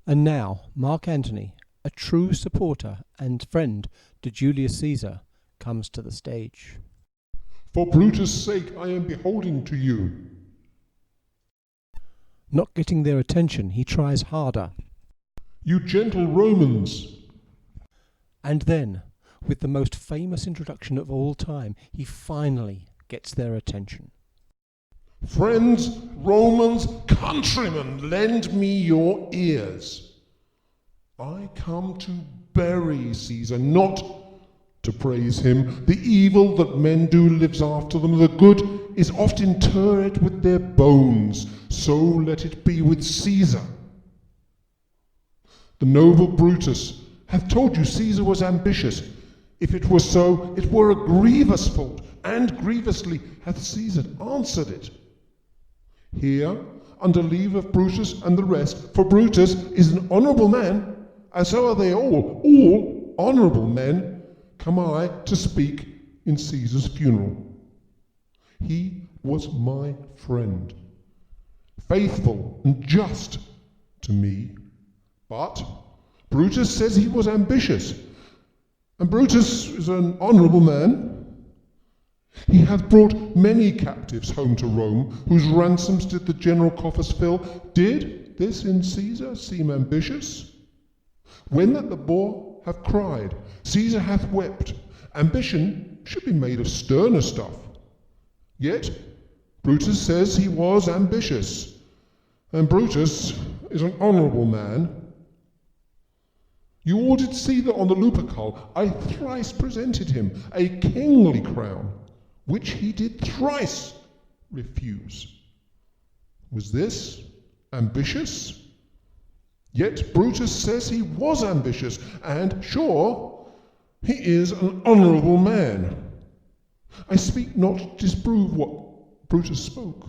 And now Mark Antony, a true supporter and friend to Julius Caesar, comes to the stage. For Brutus' sake I am beholden to you. Not getting their attention, he tries harder. You gentle Romans. And then, with the most famous introduction of all time, he finally gets their attention. Friends, Romans, countrymen, lend me your ears. I come to bury Caesar, not to praise him. The evil that men do lives after them. The good is oft interred with their bones. So let it be with Caesar. The noble Brutus hath told you Caesar was ambitious. If it were so, it were a grievous fault, and grievously hath Caesar answered it. Here, under leave of Brutus and the rest, for Brutus is an honourable man, as so are they all honourable men, come I to speak in Caesar's funeral. He was my friend, faithful and just to me, but Brutus says he was ambitious, and Brutus is an honourable man. He hath brought many captives home to Rome, whose ransoms did the general coffers fill. Did this in Caesar seem ambitious? When that the boar hath cried, Caesar hath wept. Ambition should be made of sterner stuff. Yet Brutus says he was ambitious, and Brutus is an honourable man. You all did see that on the Lupercal I thrice presented him a kingly crown, which he did thrice refuse. Was this ambitious? Yet Brutus says he was ambitious, and sure, he is an honourable man. I speak not to disprove what Brutus spoke,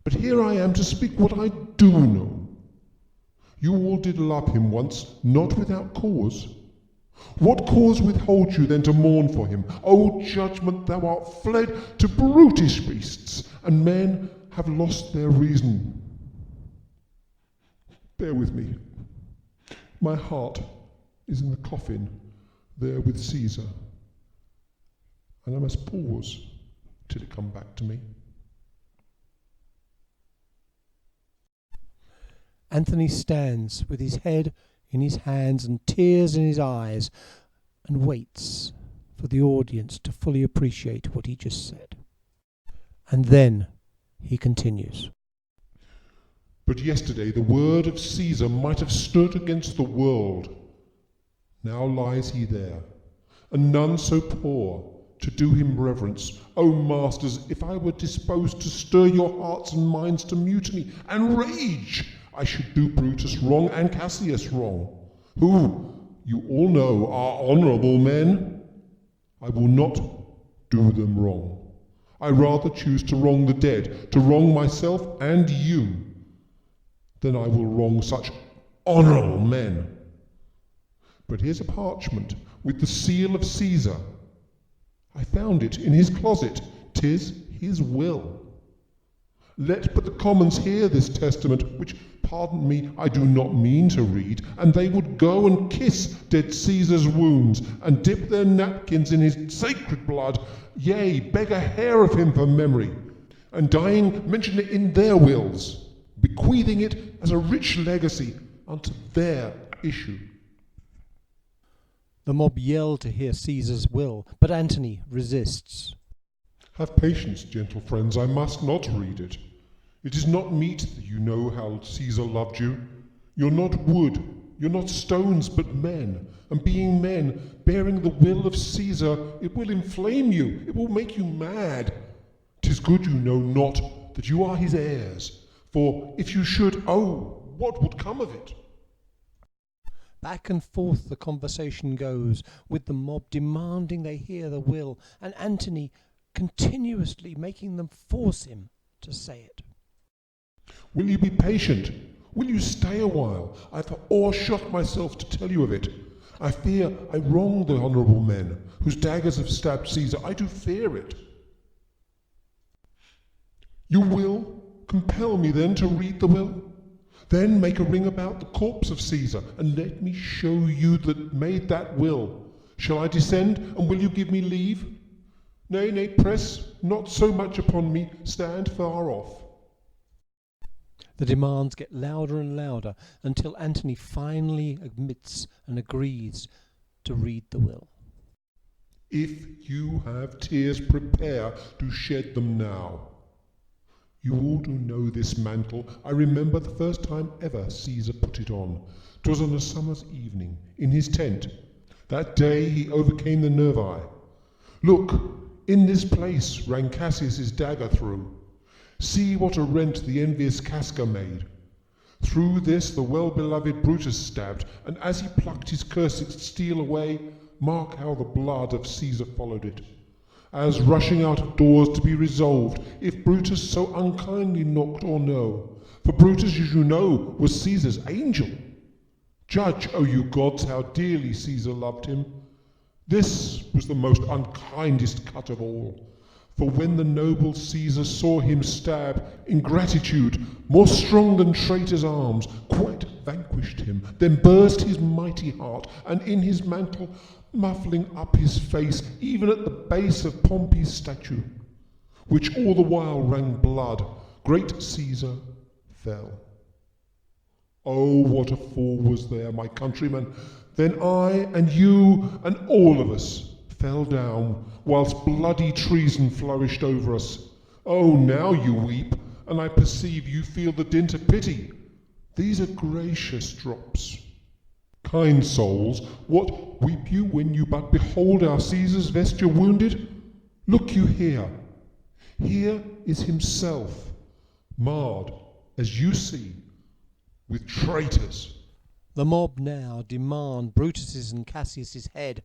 but here I am to speak what I do know. You all did love him once, not without cause. What cause withholds you then to mourn for him? O judgment, thou art fled to brutish beasts, and men have lost their reason. Bear with me. My heart is in the coffin there with Caesar, and I must pause till it come back to me. Antony stands with his head in his hands and tears in his eyes and waits for the audience to fully appreciate what he just said. And then he continues. But yesterday the word of Caesar might have stood against the world. Now lies he there, and none so poor to do him reverence. O masters, if I were disposed to stir your hearts and minds to mutiny and rage, I should do Brutus wrong and Cassius wrong, who, you all know, are honourable men. I will not do them wrong. I rather choose to wrong the dead, to wrong myself and you, than I will wrong such honourable men. But here's a parchment with the seal of Caesar. I found it in his closet. 'Tis his will. Let but the commons hear this testament, which, pardon me, I do not mean to read, and they would go and kiss dead Caesar's wounds, and dip their napkins in his sacred blood, yea, beg a hair of him for memory, and dying mention it in their wills, bequeathing it as a rich legacy unto their issue. The mob yell to hear Caesar's will, but Antony resists. Have patience, gentle friends, I must not read it. It is not meet that you know how Caesar loved you. You're not wood, you're not stones, but men. And being men, bearing the will of Caesar, it will inflame you, it will make you mad. 'Tis good you know not that you are his heirs, for if you should, oh, what would come of it? Back and forth the conversation goes, with the mob demanding they hear the will, and Antony continuously making them force him to say it. Will you be patient? Will you stay a while? I've o'ershot myself to tell you of it. I fear I wrong the honourable men, whose daggers have stabbed Caesar. I do fear it. You will compel me then to read the will? Then make a ring about the corpse of Caesar, and let me show you that made that will. Shall I descend, and will you give me leave? Nay, nay, press not so much upon me, stand far off. The demands get louder and louder until Antony finally admits and agrees to read the will. If you have tears, prepare to shed them now. You all do know this mantle. I remember the first time ever Caesar put it on. 'Twas on a summer's evening, in his tent. That day he overcame the Nervae. Look, in this place rang Cassius's dagger through. See what a rent the envious Casca made. Through this the well-beloved Brutus stabbed, and as he plucked his cursed steel away, mark how the blood of Caesar followed it, as rushing out of doors to be resolved, if Brutus so unkindly knocked or no. For Brutus, as you know, was Caesar's angel. Judge, O you gods, how dearly Caesar loved him. This was the most unkindest cut of all. For when the noble Caesar saw him stab, ingratitude, more strong than traitors' arms, quite vanquished him, then burst his mighty heart, and in his mantle, muffling up his face, even at the base of Pompey's statue, which all the while rang blood, great Caesar fell. Oh, what a fall was there, my countrymen! Then I and you and all of us fell down, whilst bloody treason flourished over us. Oh, now you weep, and I perceive you feel the dint of pity. These are gracious drops. Kind souls, what weep you when you but behold our Caesar's vesture wounded? Look you here. Here is himself, marred, as you see, with traitors. The mob now demand Brutus's and Cassius's head,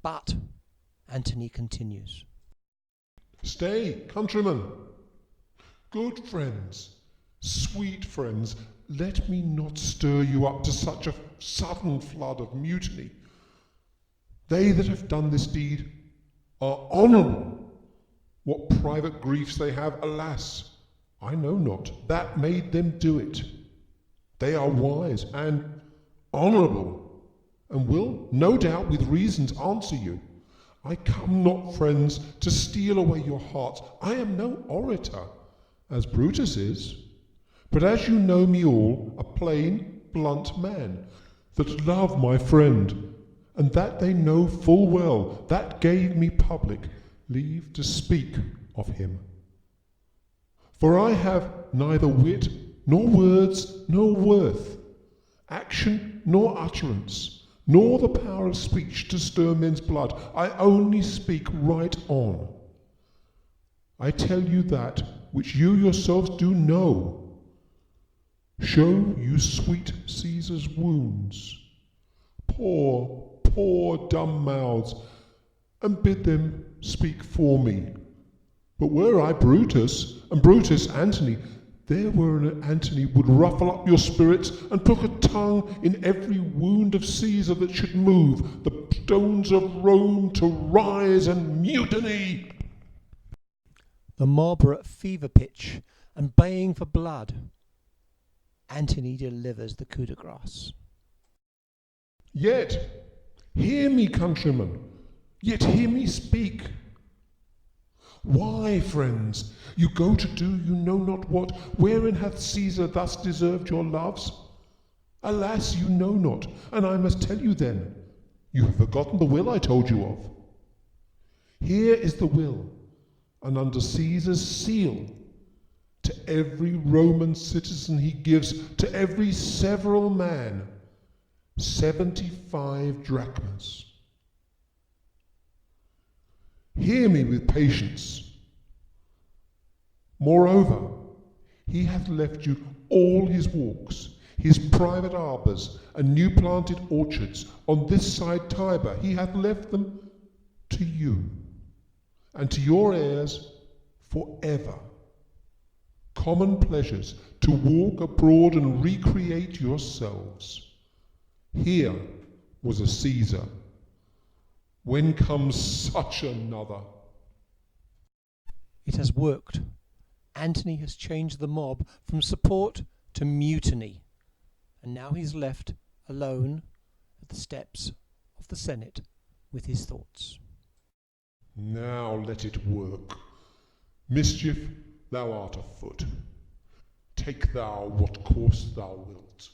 but Antony continues. Stay, countrymen, good friends, sweet friends, let me not stir you up to such a sudden flood of mutiny. They that have done this deed are honourable. What private griefs they have, alas, I know not. That made them do it. They are wise and honourable, and will, no doubt, with reasons answer you. I come not, friends, to steal away your hearts. I am no orator, as Brutus is, but as you know me all, a plain, blunt man, that love my friend, and that they know full well, that gave me public leave to speak of him. For I have neither wit, nor words, nor worth, action, nor utterance, nor the power of speech to stir men's blood. I only speak right on. I tell you that which you yourselves do know. Show you sweet Caesar's wounds, poor, poor dumb mouths, and bid them speak for me. But were I Brutus, and Brutus Antony, there were an Antony would ruffle up your spirits and put a tongue in every wound of Caesar that should move the stones of Rome to rise and mutiny. The mob are at fever pitch and baying for blood. Antony delivers the coup de grace. Yet, hear me, countrymen, yet hear me speak. Why, friends, you go to do you know not what, wherein hath Caesar thus deserved your loves? Alas, you know not, and I must tell you then, you have forgotten the will I told you of. Here is the will, and under Caesar's seal, to every Roman citizen he gives, to every several man, 75 drachmas. Hear me with patience. Moreover, he hath left you all his walks, his private arbours, and new planted orchards on this side Tiber. He hath left them to you, and to your heirs forever. Common pleasures, to walk abroad and recreate yourselves. Here was a Caesar. When comes such another? It has worked. Antony has changed the mob from support to mutiny. and now he's left alone at the steps of the Senate with his thoughts. Now let it work. Mischief, thou art afoot. Take thou what course thou wilt.